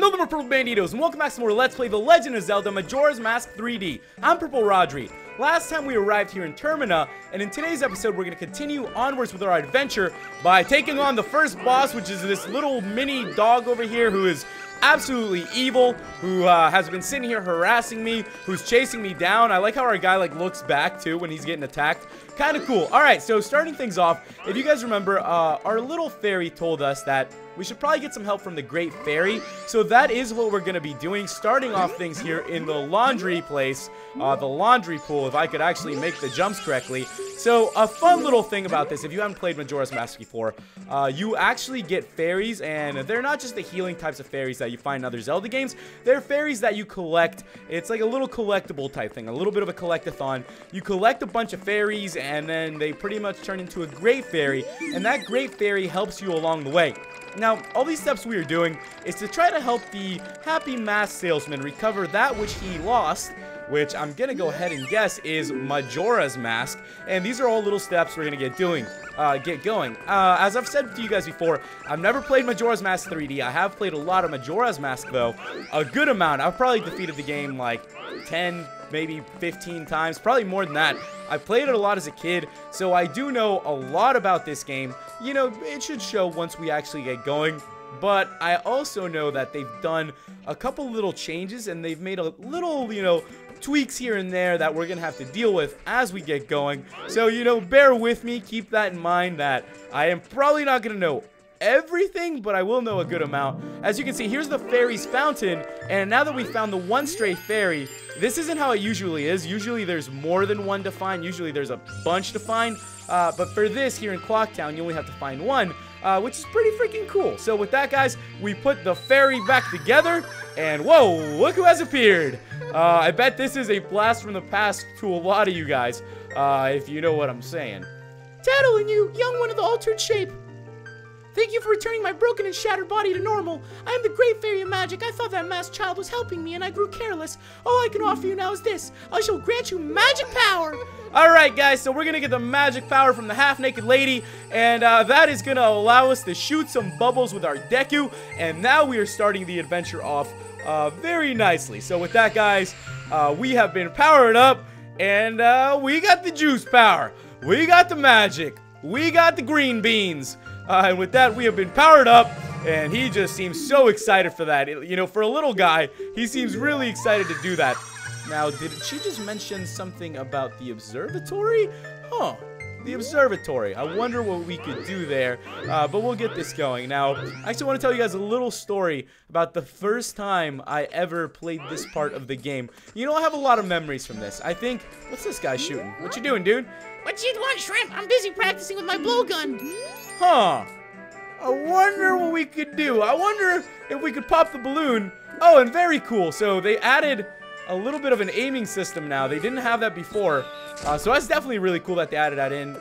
Hello there, my Purple Banditos, and welcome back to more Let's Play The Legend of Zelda Majora's Mask 3D. I'm PurpleRodri. Last time we arrived here in Termina, and in today's episode we're going to continue onwards with our adventure by taking on the first boss, which is this little mini dog over here who is absolutely evil, who has been sitting here harassing me, who's chasing me down. I like how our guy looks back too when he's getting attacked. Kind of cool. Alright, so starting things off, if you guys remember, our little fairy told us that we should probably get some help from the Great Fairy. So that is what we're going to be doing, starting off things here in the laundry place, the laundry pool, if I could actually make the jumps correctly. So a fun little thing about this, if you haven't played Majora's Mask before, you actually get fairies, and they're not just the healing types of fairies that you find in other Zelda games. They're fairies that you collect. It's like a little collectible type thing, a little bit of a collectathon. You collect a bunch of fairies, and then they pretty much turn into a Great Fairy, and that Great Fairy helps you along the way. Now, all these steps we are doing is to try to help the Happy Mask Salesman recover that which he lost, which I'm gonna go ahead and guess is Majora's Mask. And these are all little steps we're gonna get going. As I've said to you guys before, I've never played Majora's Mask 3D. I have played a lot of Majora's Mask though, a good amount. I've probably defeated the game like 10, maybe 15 times, probably more than that. I played it a lot as a kid, so I do know a lot about this game. You know, it should show once we actually get going. But I also know that they've done a couple little changes, and they've made a little, you know, tweaks here and there that we're gonna have to deal with as we get going. So, you know, bear with me, keep that in mind that I am probably not gonna know everything, but I will know a good amount. As you can see, here's the fairy's fountain, and now that we found the one stray fairy, this isn't how it usually is. Usually there's more than one to find. Usually there's a bunch to find, but for this here in Clocktown, you only have to find one, which is pretty freaking cool. So with that, guys, we put the fairy back together, and whoa, look who has appeared. I bet this is a blast from the past to a lot of you guys, if you know what I'm saying. Tattle and you, young one of the altered shape. Thank you for returning my broken and shattered body to normal. I am the Great Fairy of Magic. I thought that masked child was helping me, and I grew careless. All I can offer you now is this. I shall grant you magic power. Alright, guys, so we're going to get the magic power from the half-naked lady, and that is going to allow us to shoot some bubbles with our Deku, and now we are starting the adventure off very nicely. So with that, guys, we have been powered up, and we got the juice power. We got the magic. We got the green beans. And with that, we have been powered up, and he just seems so excited for that. You know, for a little guy, he seems really excited to do that. Now, did she just mention something about the observatory? Huh. The observatory. I wonder what we could do there, but we'll get this going. Now, I actually want to tell you guys a little story about the first time I ever played this part of the game. You know, I have a lot of memories from this. I think, what's this guy shooting? What you doing, dude? What you want, Shrimp? I'm busy practicing with my blowgun. Huh. I wonder what we could do. I wonder if we could pop the balloon. Oh, and very cool. So they added a little bit of an aiming system now. They didn't have that before. So that's definitely really cool that they added that in.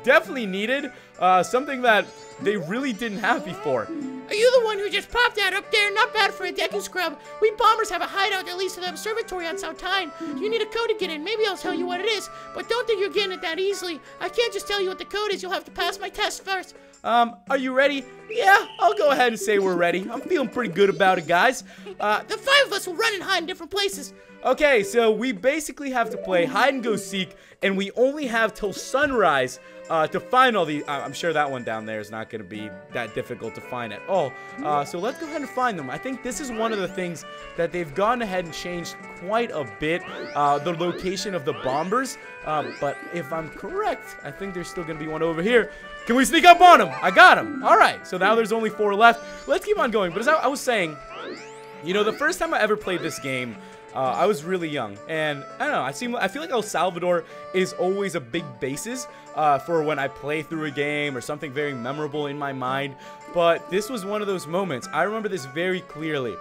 Definitely needed. Something that they really didn't have before. Are you the one who just popped that up there? Not bad for a Deku scrub. We bombers have a hideout that leads to the observatory on South Tyne. You need a code to get in. Maybe I'll tell you what it is, but don't think you're getting it that easily. I can't just tell you what the code is. You'll have to pass my test first. Are you ready? Yeah, I'll go ahead and say we're ready. I'm feeling pretty good about it, guys. The five of us will run and hide in different places. Okay, so we basically have to play hide and go seek, and we only have till sunrise to find all these. I'm sure that one down there is not going to be that difficult to find at all. So let's go ahead and find them. I think this is one of the things that they've gone ahead and changed quite a bit, the location of the bombers. But if I'm correct, I think there's still going to be one over here. Can we sneak up on him? I got him. All right, so now there's only 4 left. Let's keep on going. But as I was saying, you know, the first time I ever played this game, I was really young, and I don't know, I feel like El Salvador is always a big basis for when I play through a game or something very memorable in my mind, but this was one of those moments. I remember this very clearly.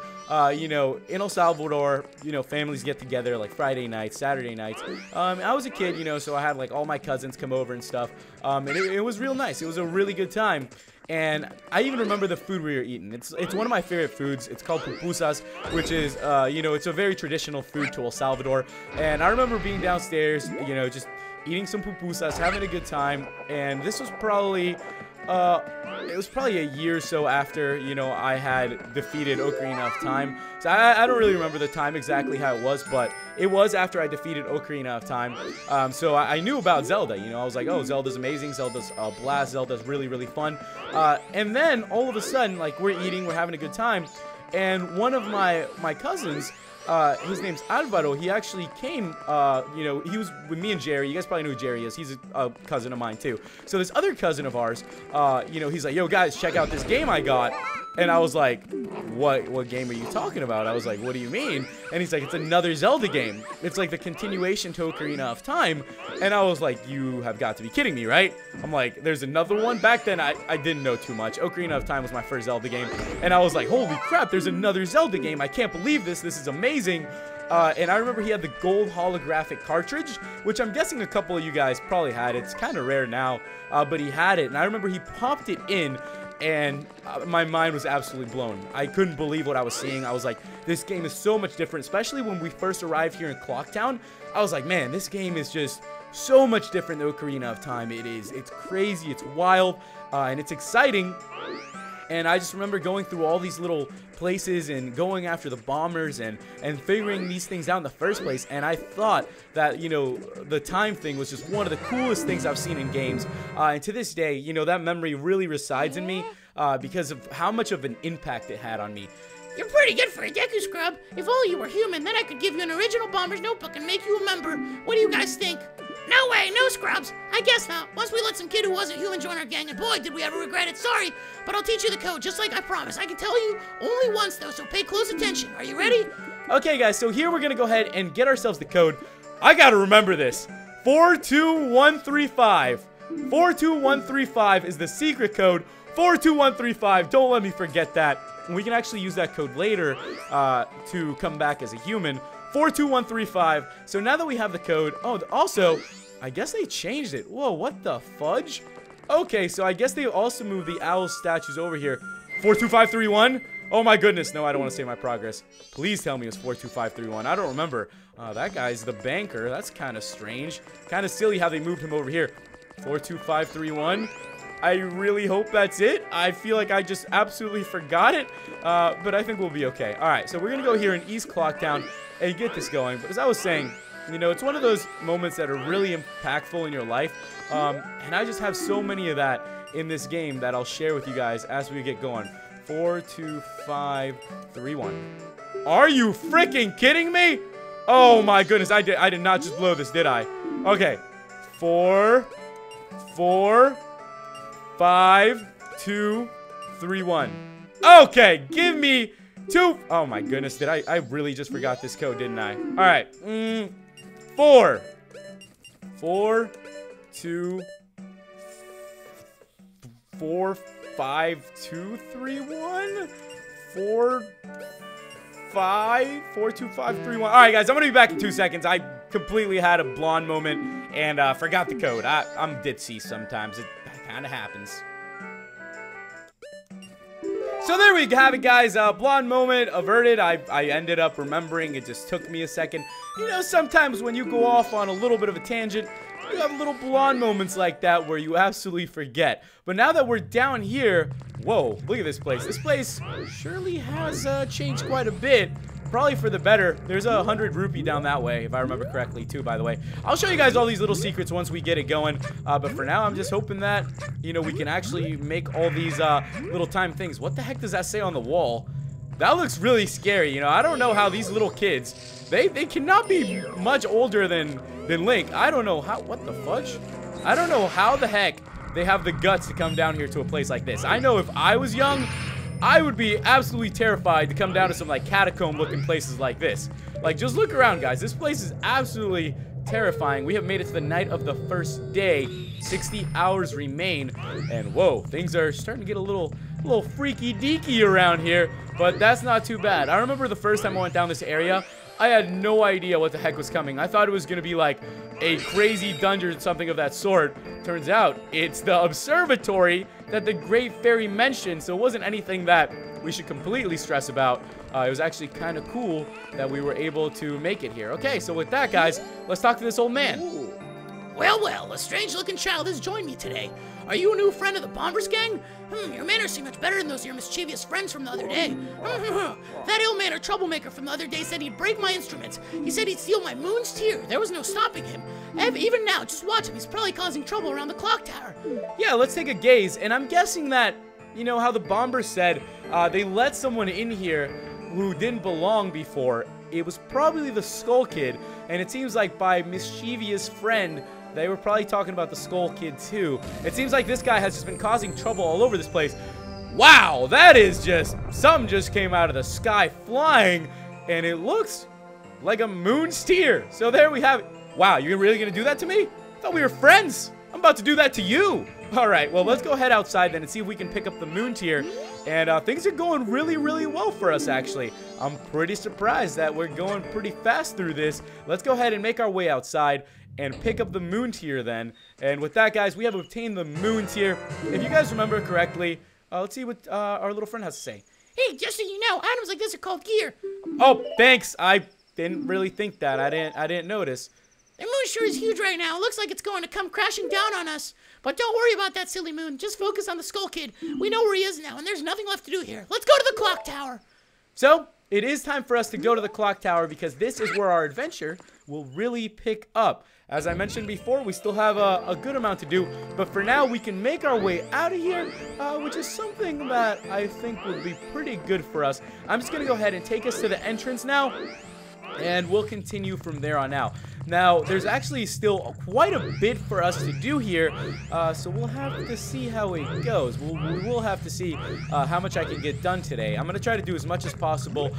You know, in El Salvador, you know, families get together like Friday nights, Saturday nights. I was a kid, you know, so I had like all my cousins come over and stuff, and it was real nice. It was a really good time. And I even remember the food we were eating. It's one of my favorite foods. It's called pupusas, which is, you know, it's a very traditional food to El Salvador. And I remember being downstairs, you know, just eating some pupusas, having a good time. And this was probably, it was probably a year or so after, you know, I had defeated Ocarina of Time. So I don't really remember the time exactly how it was, but it was after I defeated Ocarina of Time. So I knew about Zelda, you know. I was like, oh, Zelda's amazing. Zelda's a blast. Zelda's really, really fun. And then all of a sudden, like, we're eating, we're having a good time. And one of my cousins, his name's Alvaro, he actually came, you know, he was with me and Jerry. You guys probably know who Jerry is. He's a cousin of mine, too. So this other cousin of ours, you know, he's like, yo, guys, check out this game I got. And I was like, what game are you talking about? I was like, what do you mean? And he's like, it's another Zelda game. It's like the continuation to Ocarina of Time. And I was like, you have got to be kidding me, right? I'm like, there's another one? Back then, I didn't know too much. Ocarina of Time was my first Zelda game. And I was like, holy crap, there's another Zelda game. I can't believe this. This is amazing. And I remember he had the gold holographic cartridge, which I'm guessing a couple of you guys probably had. It's kind of rare now, but he had it. And I remember he popped it in. And my mind was absolutely blown. I couldn't believe what I was seeing. I was like, this game is so much different, especially when we first arrived here in Clocktown. I was like, man, this game is just so much different than Ocarina of Time. It's crazy, it's wild, and it's exciting. And I just remember going through all these little places and going after the bombers and figuring these things out in the first place. And I thought that, you know, the time thing was just one of the coolest things I've seen in games. And to this day, you know, that memory really resides in me because of how much of an impact it had on me. You're pretty good for a Deku Scrub. If only you were human, then I could give you an original Bomber's Notebook and make you a member. What do you guys think? No way, no Scrubs. I guess not. Once we let some kid who wasn't human join our gang, and boy, did we ever regret it. Sorry, but I'll teach you the code, just like I promised. I can tell you only once, though, so pay close attention. Are you ready? Okay, guys, so here we're going to go ahead and get ourselves the code. I got to remember this. 42135. 42135 is the secret code. 42135. Don't let me forget that. We can actually use that code later to come back as a human. 42135. So now that we have the code, oh, also, I guess they changed it. Whoa, what the fudge? Okay, so I guess they also moved the owl statues over here. 42531. Oh my goodness, no, I don't want to save my progress. Please tell me it's 42531. I don't remember. That guy's the banker. That's kind of strange. Kind of silly how they moved him over here. 42531. I really hope that's it. I feel like I just absolutely forgot it, but I think we'll be okay. All right, so we're going to go here in East Clocktown and get this going. But as I was saying, you know, it's one of those moments that are really impactful in your life, and I just have so many of that in this game that I'll share with you guys as we get going. 42531. Are you freaking kidding me? Oh my goodness, I did not just blow this, did I? Okay. 4, 5, 2, 3, 1. Okay, give me 2. Oh my goodness, I really just forgot this code, didn't I? All right. 4, 2, 4, 5, 2, 3, 1. 4, 5, 4, 2, 5, 3, 1. All right, guys, I'm gonna be back in 2 seconds. I completely had a blonde moment and forgot the code. I'm ditzy sometimes. It kind of happens. So there we have it, guys. Blonde moment averted. I ended up remembering. It just took me a second. You know, sometimes when you go off on a little bit of a tangent, you have little blonde moments like that where you absolutely forget. But now that we're down here, whoa, look at this place. This place surely has changed quite a bit. Probably for the better. There's 100 rupee down that way, if I remember correctly, too, by the way. I'll show you guys all these little secrets once we get it going. But for now, I'm just hoping that, you know, we can actually make all these little time things. What the heck does that say on the wall? That looks really scary, you know. I don't know how these little kids, they cannot be much older than Link. I don't know how, what the fudge? I don't know how the heck they have the guts to come down here to a place like this. I know if I was young, I would be absolutely terrified to come down to some like catacomb looking places like this. Like, just look around, guys. This place is absolutely terrifying. We have made it to the night of the first day. 60 hours remain, and whoa, things are starting to get a little freaky deaky around here, but that's not too bad. I remember the first time I went down this area, I had no idea what the heck was coming. I thought it was gonna be like a crazy dungeon, something of that sort. Turns out it's the observatory that the Great Fairy mentioned, so it wasn't anything that we should completely stress about. It was actually kind of cool that we were able to make it here. Okay, so with that, guys, let's talk to this old man. Well, a strange-looking child has joined me today. Are you a new friend of the Bombers gang? Your manners seem much better than those of your mischievous friends from the other day. That ill-mannered troublemaker from the other day said he'd break my instruments. He said he'd steal my moon's tear. There was no stopping him. Even now, just watch him. He's probably causing trouble around the clock tower. Yeah, let's take a gaze. And I'm guessing that, you know, how the Bombers said they let someone in here who didn't belong before. It was probably the Skull Kid. And it seems like by mischievous friend, they were probably talking about the Skull Kid too. It seems like this guy has just been causing trouble all over this place. Wow, that is just, something just came out of the sky flying, and it looks like a moon's tear. So there we have it. Wow, you're really gonna do that to me? I thought we were friends. I'm about to do that to you. All right, well, let's go head outside then and see if we can pick up the moon tear. And things are going really, really well for us, actually. I'm pretty surprised that we're going pretty fast through this. Let's go ahead and make our way outside and pick up the moon tier then. And with that, guys, we have obtained the moon tier. If you guys remember correctly, let's see what our little friend has to say. Hey, just so you know, items like this are called gear. Oh, thanks. I didn't really think that. I didn't notice. The moon sure is huge right now. It looks like it's going to come crashing down on us. But don't worry about that silly moon. Just focus on the Skull Kid. We know where he is now, and there's nothing left to do here. Let's go to the clock tower. So, it is time for us to go to the clock tower because this is where our adventure will really pick up. As I mentioned before, we still have a good amount to do, but for now we can make our way out of here, which is something that I think would be pretty good for us. I'm just going to go ahead and take us to the entrance now, and we'll continue from there on out. Now, there's actually still quite a bit for us to do here, so we'll have to see how it goes. We will have to see how much I can get done today. I'm going to try to do as much as possible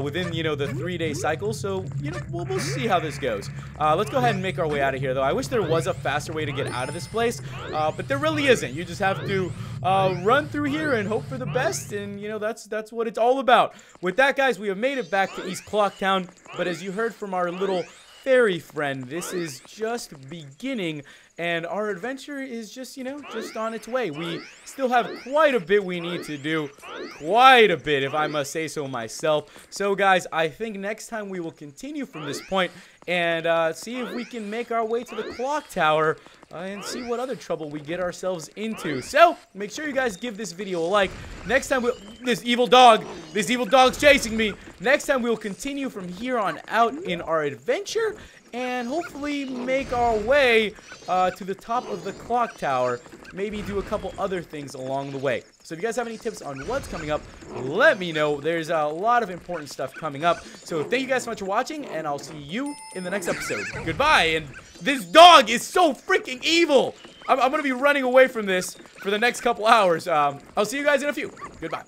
within, you know, the 3-day cycle, so, you know, we'll see how this goes. Let's go ahead and make our way out of here, though. I wish there was a faster way to get out of this place, but there really isn't. You just have to run through here and hope for the best, and, you know, that's what it's all about. With that, guys, we have made it back to East Clocktown, but as you heard from our little fairy friend, this is just beginning, and our adventure is just, you know, just on its way. We still have quite a bit we need to do, quite a bit, if I must say so myself. So, guys, I think next time we will continue from this point and see if we can make our way to the clock tower and see what other trouble we get ourselves into. So, make sure you guys give this video a like. Next time, this evil dog's chasing me. Next time, we'll continue from here on out in our adventure and hopefully make our way to the top of the clock tower. Maybe do a couple other things along the way. So if you guys have any tips on what's coming up, let me know. There's a lot of important stuff coming up. So thank you guys so much for watching, and I'll see you in the next episode. Goodbye. And this dog is so freaking evil. I'm going to be running away from this for the next couple hours. I'll see you guys in a few. Goodbye.